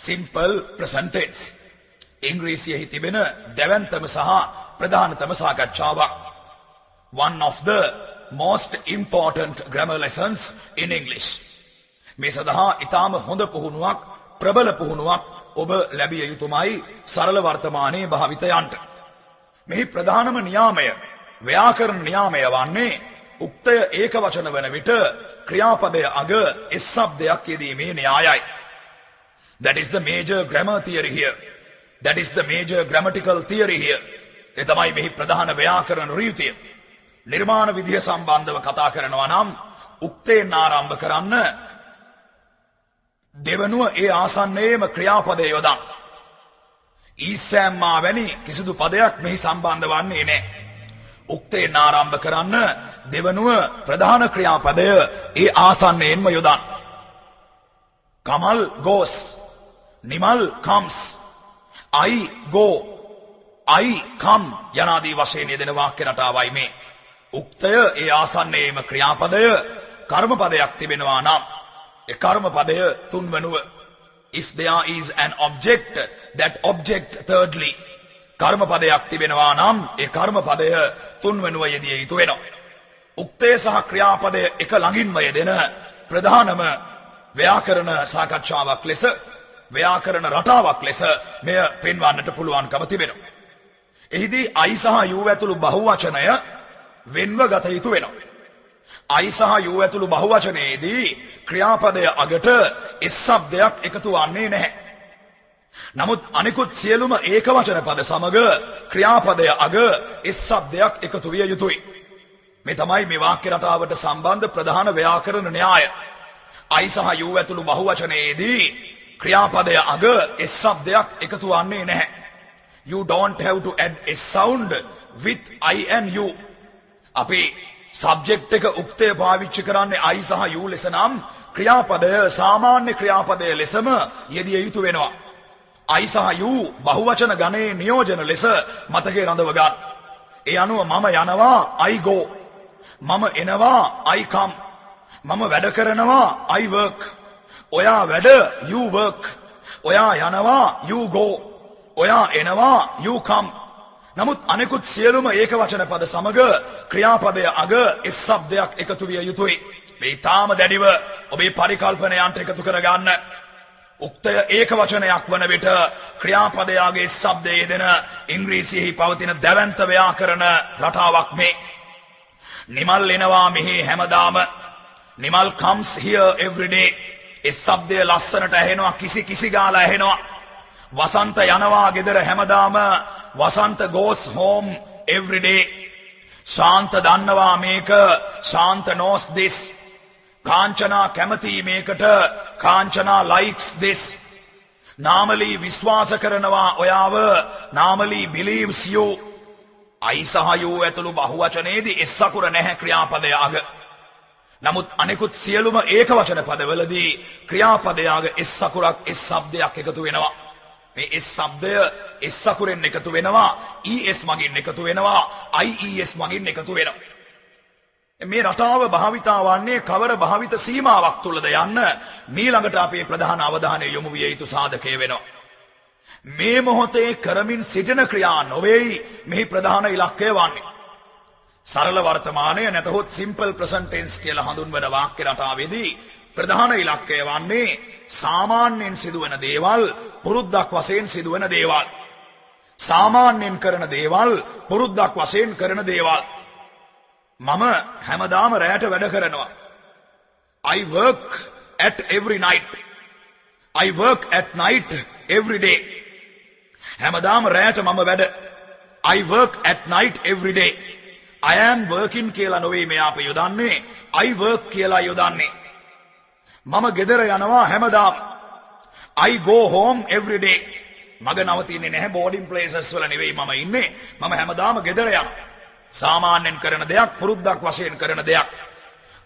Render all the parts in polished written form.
simple present tense. ඉංග්‍රීසියෙහි තිබෙන දැවැන්තම සහ ප්‍රධානතම සාකච්ඡාවක්. One of the most important grammar lessons in English. මේ සඳහා ඊටාම හොඳ පුහුණුවක්, ප්‍රබල පුහුණුවක් ඔබ ලැබිය යුතුමයි සරල වර්තමානයේ භාවිතයන්ට. මෙහි ප්‍රධානම නියාමය, ව්‍යාකරණ නියාමය වන්නේ උක්තය ඒක වචන වන විට ක්‍රියාපදය අග S શબ્දයක් යෙදීමේ න්‍යායයි. That is the major grammar theory here. That is the major grammatical theory here. ඒ තමයි මෙහි ප්‍රධාන ව්‍යාකරණ රීතිය. නිර්මාණ විධිය සම්බන්ධව කතා කරනවා නම් උක්තයෙන් ආරම්භ කරන්න දෙවනුව ඒ ආසන්නයේම ක්‍රියාපදය යොදන්න. ඊසෑම්මා වැනි කිසිදු පදයක් මෙහි සම්බන්ධ වන්නේ නැහැ. උක්තයෙන් ආරම්භ කරන්න දෙවනුව ප්‍රධාන ක්‍රියාපදය ඒ ආසන්නයෙන්ම යොදන්න. Kamal goes, Nimal comes, I go, I come යනාදී වශයෙන් යෙදෙන වාක්‍ය රටාවයි මේ. උක්තය ඒ ආසන්නයේම ක්‍රියාපදය කර්මපදයක් තිබෙනවා නම් ඒ කර්මපදය තුන්වනුව. If there is an object, that object thirdly. කර්මපදයක් තිබෙනවා නම් ඒ කර්මපදය තුන්වනුව යෙදිය යුතු වෙනවා. උක්තය සහ ක්‍රියාපදය එක ළඟින්ම යෙදෙන ප්‍රධානම ව්‍යාකරණ සාකච්ඡාවක් ලෙස, ව්‍යාකරණ රටාවක් ලෙස මෙය පෙන්වන්නට පුළුවන්කම තිබෙනවා. එහිදී I සහ you ඇතුළු බහුවචනය වෙන්ව ගත යුතු වෙනවා. I සහ you ඇතුළු බහුවචනයේදී ක්‍රියාපදය අගට එස් શબ્දයක් එකතු වන්නේ නැහැ. නමුත් අනිකුත් සියලුම ඒකවචන පද සමග ක්‍රියාපදය අග එස් શબ્දයක් එකතු විය යුතුයි. මේ තමයි මේ වාක්‍ය රටාවට සම්බන්ධ ප්‍රධාන ව්‍යාකරණ න්‍යාය. I සහ you ඇතුළු බහුවචනයේදී ක්‍රියාපදය අග එස් શબ્දයක් එකතු වන්නේ නැහැ. You don't have to add a sound with I and you. අපි සබ්ජෙක්ට් එක උක්තය පාවිච්චි කරන්නේ I සහ you ලෙස නම් ක්‍රියාපදය සාමාන්‍ය ක්‍රියාපදය ලෙසම යෙදිය යුතු වෙනවා. I සහ you බහුවචන ගණයේ නියෝජන ලෙස මතකයේ රඳව ගන්න. ඒ අනුව මම යනවා I go. මම එනවා I come. මම වැඩ කරනවා I work. ඔයා වැඩ you work. ඔයා යනවා you go. ඔයා එනවා you come. නමුත් අනෙකුත් සියලුම ඒකවචන පද සමග ක්‍රියාපදය අග එස් શબ્දයක් එකතු විය යුතුයි. මේ තාම දැඩිව ඔබේ පරිකල්පනයන්ට එකතු කරගන්න. උක්තය ඒකවචනයක් වන විට ක්‍රියාපදයාගේ එස් શબ્දයේ යෙදෙන ඉංග්‍රීසියෙහි පවතින දැවැන්ත ව්‍යාකරණ රටාවක් මේ. නිමල් එනවා මෙහි හැමදාම. Nimal comes here every day. එස් શબ્දය ලස්සනට ඇහෙනවා, කිසි කිසි ගාලා ඇහෙනවා. වසන්ත යනවා ගෙදර හැමදාම. වසන්ත goes home every day. ශාන්ත දන්නවා මේක. ශාන්ත knows this. කාංචනා කැමති මේකට. Kanchana likes this. නාමලී විශ්වාස කරනවා ඔයාව. නාමලී believes you. I සහ you ඇතුළු බහුවචනයේදී එස් අකුර නැහැ ක්‍රියාපදය අග. නමුත් අනෙකුත් සියලුම ඒකවචන පදවලදී ක්‍රියාපදයාග එස් අකුරක් එස් શબ્දයක් එකතු වෙනවා. මේ එස් શબ્දය එස් අකුරෙන් එකතු වෙනවා, es මගින් එකතු වෙනවා, ies මගින් එකතු වෙනවා. මේ රටාව භාවිතා වන්නේ කවර භාවිත සීමාවක් තුලද යන්න මීළඟට අපේ ප්‍රධාන අවධානය යොමු විය යුතු සාධකය වෙනවා. මේ මොහොතේ කරමින් සිටින ක්‍රියා නොවේයි මෙහි ප්‍රධාන ඉලක්කය වන්නේ. සරල වර්තමානය නැතහොත් simple present tense කියලා හඳුන්වන වාක්‍ය රටාවේදී ප්‍රධාන ඉලක්කය වන්නේ සාමාන්‍යයෙන් සිදුවන දේවල් පුරුද්දක් වශයෙන් සිදුවන දේවල්. සාමාන්‍යයෙන් කරන දේවල් පුරුද්දක් වශයෙන් කරන දේවල්. මම හැමදාම රැයට වැඩ කරනවා. I work at every night. I work at night every day. හැමදාම රැයට මම වැඩ. I work at night every day. I am working කියලා නොවේ මේ අප යොදන්නේ. I work කියලා යොදන්නේ. මම ගෙදර යනවා හැමදාම. I go home every day. මග නවතින්නේ නැහැ බෝඩින් ප්ලේසස් වල නෙවෙයි මම ඉන්නේ. මම හැමදාම ගෙදර යනවා. සාමාන්‍යයෙන් කරන දෙයක්, පුරුද්දක් වශයෙන් කරන දෙයක්.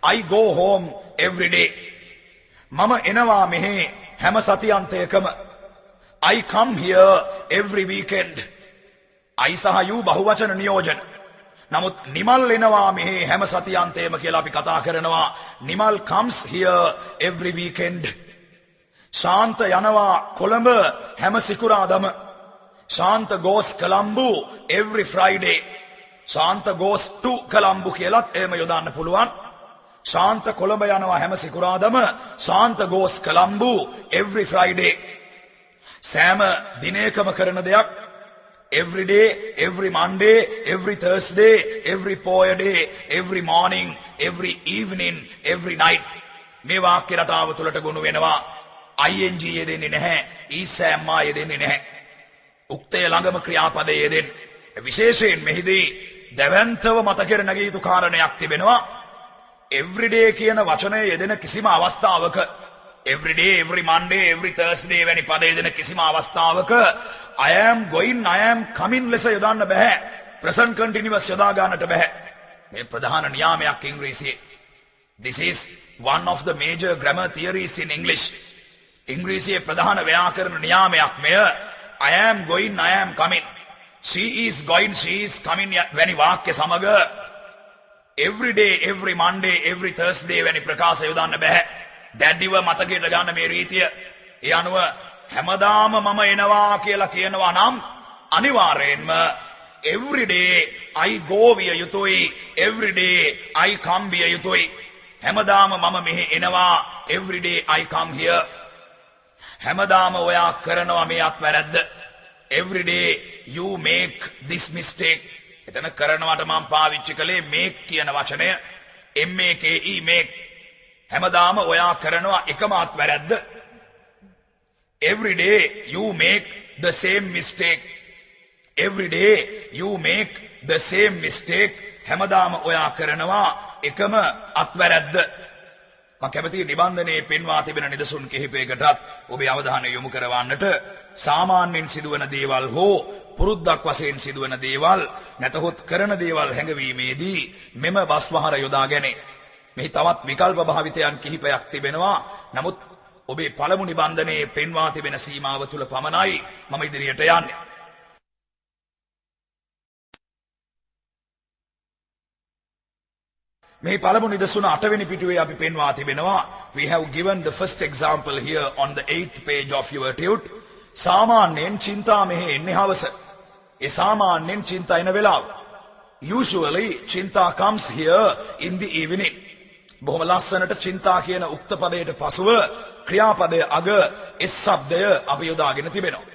I go home every day. මම එනවා මෙහි හැම සතියන්තයකම. I come here every weekend. I සහ you බහුවචන නියෝජන. නමුත් නිමල් එනවා මෙහි හැම සතියන්තයම කියලා අපි කතා කරනවා. Nimal comes here every weekend. ශාන්ත යනවා කොළඹ හැම සිකුරාදම. ශාන්ත goes Colombo every Friday. Shantha goes to Colombo කියලත් එහෙම යොදන්න පුළුවන්. ශාන්ත කොළඹ යනවා හැම සිකුරාදම. ශාන්ත goes Colombo every Friday. සෑම දිනයකම කරන දෙයක්. Every day, every Monday, every Thursday, every poor day, every morning, every evening, every night. මේ වාක්‍ය රටාව තුලට ගොනු වෙනවා. ing යෙදෙන්නේ නැහැ. ඊසෑම්මා යෙදෙන්නේ නැහැ. උක්තය ළඟම ක්‍රියාපදයේ යෙදෙන. විශේෂයෙන් මෙහිදී දැවැන්තව මතකෙර නැගී යුතු කාරණයක් තිබෙනවා. everyday කියන වචනය යෙදෙන කිසිම අවස්ථාවක every day, every Monday, every Thursday වැනි පද යෙදෙන කිසිම අවස්ථාවක I am going, I am coming ලෙස යොදන්න බෑ. present continuous යොදා ගන්නට බෑ. මේ ප්‍රධාන නියාමයක් ඉංග්‍රීසියේ. This is one of the major grammar theories in English. ඉංග්‍රීසියේ ප්‍රධාන ව්‍යාකරණ නියාමයක් මෙය. I am going, I am coming. She is going, she is coming වැනි වාක්‍ය සමග every day, every Monday, every Thursday වැනි ප්‍රකාශ යොදන්න බෑ. දැඩිව මතකයට ගන්න මේ රීතිය. ඒ අනුව හැමදාම මම එනවා කියලා කියනවා නම් අනිවාර්යෙන්ම every day I go විය යුතුයි. every day I come විය යුතුයි. හැමදාම මම මෙහි එනවා. every day I come here. හැමදාම ඔයා කරනවා මේ අත්වැරද්ද. every day you make this mistake. එතන කරනවට මම පාවිච්චි කළේ make කියන වචනය. make make. හැමදාම ඔයා කරනවා එකම අත්වැරද්ද. every day you make the same mistake. every day you make the same mistake. හැමදාම ඔයා කරනවා එකම අත්වැරද්ද. මම කැමතියි නිබන්ධනයේ පෙන්වා තිබෙන නිදසුන් කිහිපයකටත් ඔබේ අවධානය යොමු කරවන්නට. සාමාන්‍යයෙන් සිදුවන දේවල් හෝ පුරුද්දක් වශයෙන් සිදුවන දේවල් නැතහොත් කරන දේවල් හැඟවීමේදී මෙම බස්වහර යොදා ගැනේ. මෙහි තවත් විකල්ප භාවිතයන් කිහිපයක් තිබෙනවා. නමුත් ඔබේ පළමු නිබන්ධනයේ පෙන්වා තිබෙන සීමාව තුල පමණයි මම ඉදිරියට යන්නේ. මේ පළමු නිදසුන 8 වෙනි පිටුවේ අපි පෙන්වා තිබෙනවා. We have given the first example here on the 8th page of your tute. සාමාන්‍යයෙන් චින්තා මෙහි එන්නේ හවස. ඒ සාමාන්‍යයෙන් චින්තා එන වෙලාව. Usually Chintha comes here in the evening. බොහොම ලස්සනට චින්තා කියන උක්ත පදයට පසුව ක්‍රියාපදය අග s ශබ්දය අපි යොදාගෙන තිබෙනවා.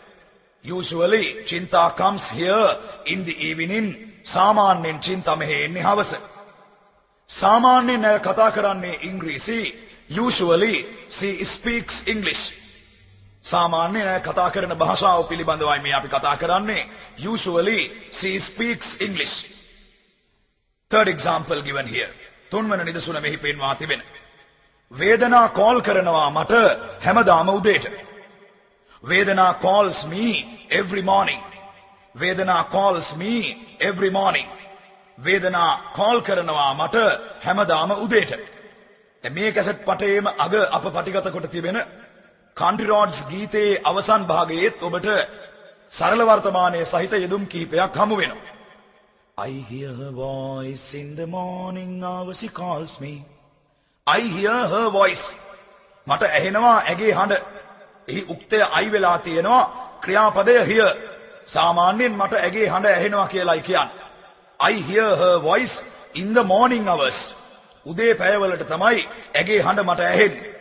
Usually Chintha comes here in the evening. සාමාන්‍යයෙන් චින්තා මෙහි එන්නේ හවස. සාමාන්‍යයෙන් කතා කරන්නේ ඉංග්‍රීසි. Usually she speaks English. සාමාන්‍යයෙන් කතා කරන භාෂාව පිළිබඳවයි මේ අපි කතා කරන්නේ. Usually she speaks English. Third example given here. තුන්වන නිදසුන මෙහි පෙන්වා තිබෙන. වේදනා කෝල් කරනවා මට හැමදාම උදේට. වේදනා calls me every morning. වේදනා calls me every morning. වේදනා කෝල් කරනවා මට හැමදාම උදේට. දැන් මේ කැසට් පටේම අග අප පටිගත කොට තිබෙන country roads ගීතයේ අවසන් භාගයේත් ඔබට සරල වර්තමානයේ සහිත යෙදුම් කිහිපයක් හමු වෙනවා. I hear her voice in the morning hour she calls me. I hear her voice. මට ඇහෙනවා ඇගේ හඬ. එහි උක්තය I වෙලා තියෙනවා. ක්‍රියාපදය hear. සාමාන්‍යයෙන් මට ඇගේ හඬ ඇහෙනවා කියලායි කියන්නේ. I hear her voice in the morning hours. උදේ පැයවලට තමයි ඇගේ හඬ මට ඇහෙන්නේ.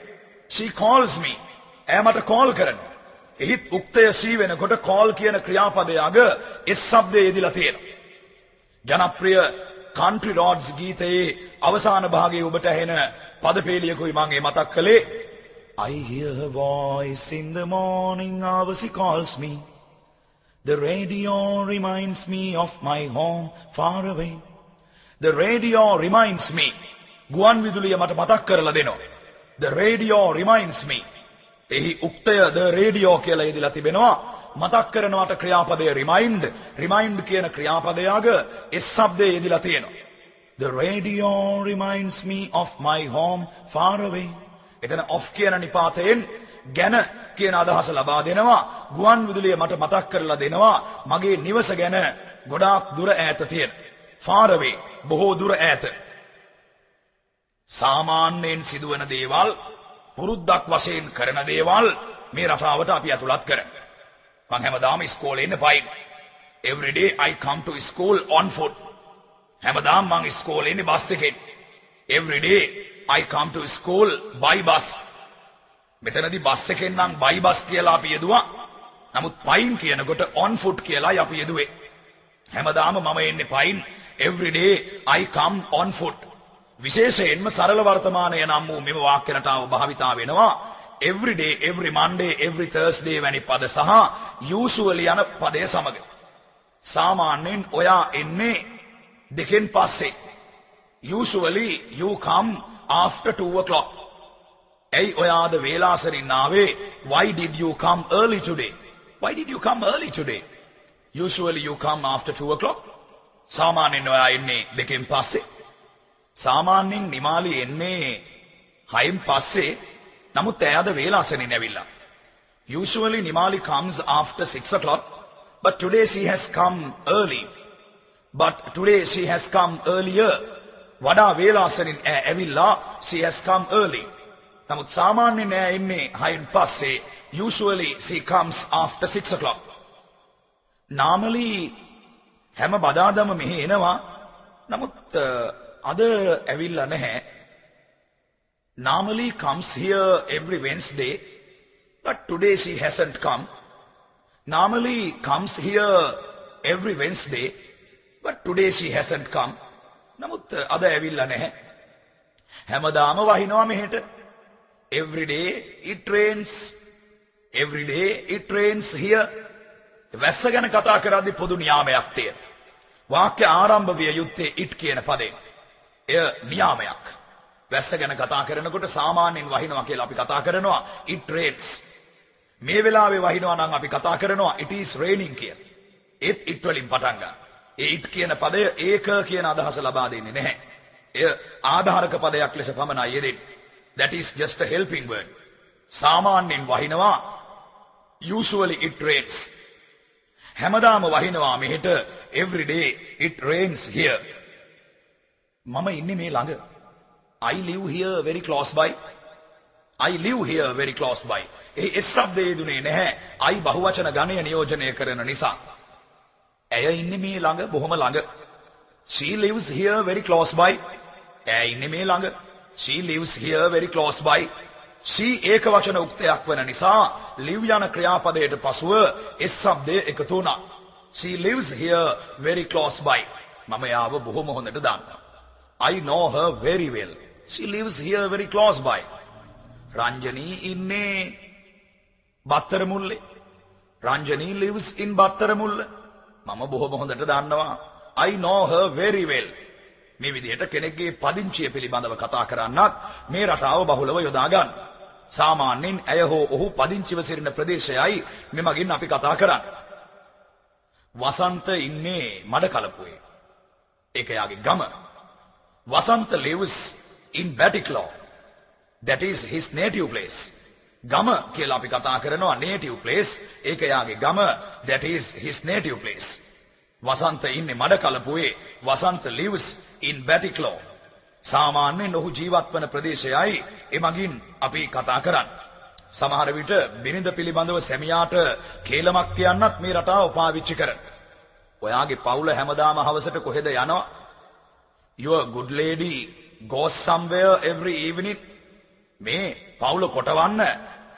She calls me. එය මට කෝල් කරනවා. එහිත් උක්තය she වෙනකොට call කියන ක්‍රියාපදයේ අග s ශබ්දය යෙදিলা තියෙනවා. ජනප්‍රිය country roads ගීතයේ අවසාන භාගයේ ඔබට ඇහෙන පදපේලියකුයි මම මතක් කළේ. I hear her voice in the morning hour she calls me. The radio reminds me of my home far away. The radio reminds me. ගුවන් විදුලිය මට මතක් කරලා දෙනවා. The radio reminds me. එහි උක්තය the radio කියලා යෙදලා තිබෙනවා. මතක් කරනවට ක්‍රියාපදය remind. remind කියන ක්‍රියාපදයග s ශබ්දය යෙදලා තියෙනවා. The radio reminds me of my home far away. එතන of කියන නිපාතයෙන් ගැන කියන අදහස ලබා දෙනවා. ගුවන් විදුලිය මට මතක් කරලා දෙනවා මගේ නිවස ගැන ගොඩාක් දුර ඈත තියෙන. far away බොහෝ දුර ඈත. සාමාන්‍යයෙන් සිදුවන දේවල් පුරුද්දක් වශයෙන් කරන දේවල් මේ රටාවට අපි ඇතුළත් කරමු. මම හැමදාම ඉස්කෝලේ ඉන්න පයින්. Every day I come to school on foot. හැමදාම මම ඉස්කෝලේ ඉන්නේ බස් එකෙන්. Every day I come to school by bus. මෙතනදී බස් එකෙන් නම් by bus කියලා අපි යෙදුවා. නමුත් පයින් කියනකොට on foot කියලායි අපි යෙදුවේ. හැමදාම මම එන්නේ පයින්. Every day I come on foot. විශේෂයෙන්ම සරල වර්තමානය නම් වූ මෙම වාක්‍ය රටාව භාවිතා වෙනවා every day, every Monday, every Thursday වැනි පද සහ usually යන පදය සමග. සාමාන්‍යයෙන් ඔයා එන්නේ දෙකෙන් පස්සේ. Usually you come after 2 o'clock. ඇයි ඔයාද වේලාසරින් ආවේ? Why did you come early today? Why did you come early today? Usually you come after 2 o'clock. සාමාන්‍යයෙන් ඔයා එන්නේ දෙකෙන් පස්සේ. සාමාන්‍යයෙන් නිමාලි එන්නේ 6න් පස්සේ. නමුත් එයාද වේලාසරින් ඇවිල්ලා. Usually Nimali comes after 6 o'clock, but today she has come early. But today she has come earlier. වඩා වේලාසරින් ඇවිල්ලා she has come early. නමුත් සාමාන්‍යයෙන් එයා එන්නේ 6න් පස්සේ. Usually she comes after 6 o'clock. Normally හැම බදාදම මෙහි එනවා. නමුත් අද ඇවිල්ලා නැහැ. Normally comes here every Wednesday, but today she hasn't come. Normally comes here every Wednesday, but today she hasn't come. නමුත් අද ඇවිල්ලා නැහැ. හැමදාම වහිනවා මෙහෙට. Every day it rains. Every day it rains here. වැස්ස ගැන කතා කරද්දී පොදු නියාමයක් තියෙනවා. වාක්‍ය ආරම්භ විය යුත්තේ it කියන පදයෙන්. එය නියාමයක්. වැස්ස ගැන කතා කරනකොට සාමාන්‍යයෙන් වහිනවා කියලා අපි කතා කරනවා it rains. මේ වෙලාවේ වහිනවා නම් අපි කතා කරනවා it is raining කියලා. ඒත් it වලින් පටන් ගන්න. ඒ it කියන පදය ඒක කියන අදහස ලබා දෙන්නේ නැහැ. එය ආධාරක පදයක් ලෙස පමණයි යෙදෙන්නේ. That is just a helping word. සාමාන්‍යයෙන් වහිනවා usually it rains. හැමදාම වහිනවා මෙහෙට every day it rains here. මම ඉන්නේ මේ ළඟ. I live here very close by. I live here very close by. A S શબ્දයේ දුනේ නැහැ. I බහුවචන ගණය නියෝජනය කරන නිසා. ඇය ඉන්නේ මේ ළඟ බොහොම ළඟ. She lives here very close by. ඇය ඉන්නේ මේ ළඟ. She lives here very close by. She ඒක වචන උක්තයක් වෙන නිසා live යන ක්‍රියාපදයට පසුව S શબ્දය එකතු වුණා. She lives here very close by. මම යාව බොහොම හොඳට දන්නවා. I know her very well. She lives here very close by. Ranjani inne Battaramulle. Ranjani lives in Battaramulle. Mama බොහොම හොඳට දන්නවා. I know her very well. මේ විදිහට කෙනෙක්ගේ පදිංචිය පිළිබඳව කතා කරන්නත් මේ රටාව බහුලව යොදා ගන්න. සාමාන්‍යයෙන් ඇය හෝ ඔහු පදිංචිව සිටින ප්‍රදේශයයි මෙමගින් අපි කතා කරන්නේ. වසන්ත ඉන්නේ මඩකලපුවේ. ඒක යාගේ ගම. වසන්ත lives in Batticlaw. That is his native place. ගම කියලා අපි කතා කරනවා native place. ඒක යාගේ ගම. That is his native place. වසන්ත ඉන්නේ මඩකලපුවේ. වසන්ත lives in Batticlaw. සාමාන්‍යයෙන් ඔහු ජීවත් වන ප්‍රදේශයයි එමගින් අපි කතා කරන්නේ. සමහර විට බිරිඳ පිළිබඳව සැමියාට කේලමක් කියන්නත් මේ රටාව පාවිච්චි කරන. ඔයාගේ පවුල හැමදාම හවසට කොහෙද යනවා? Your good lady goes somewhere every evening. මේ පවුල කොටවන්න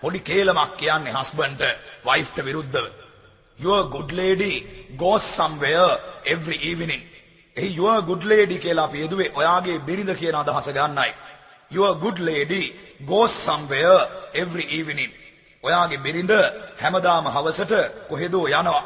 පොඩි කේලමක් කියන්නේ husband wife ට විරුද්ධව. Your good lady goes somewhere every evening. A your good lady කියලා අපි යෙදුවේ ඔයාගේ බිරිඳ කියන අදහස ගන්නයි. Your good lady goes somewhere every evening. ඔයාගේ බිරිඳ හැමදාම හවසට කොහෙදෝ යනවා.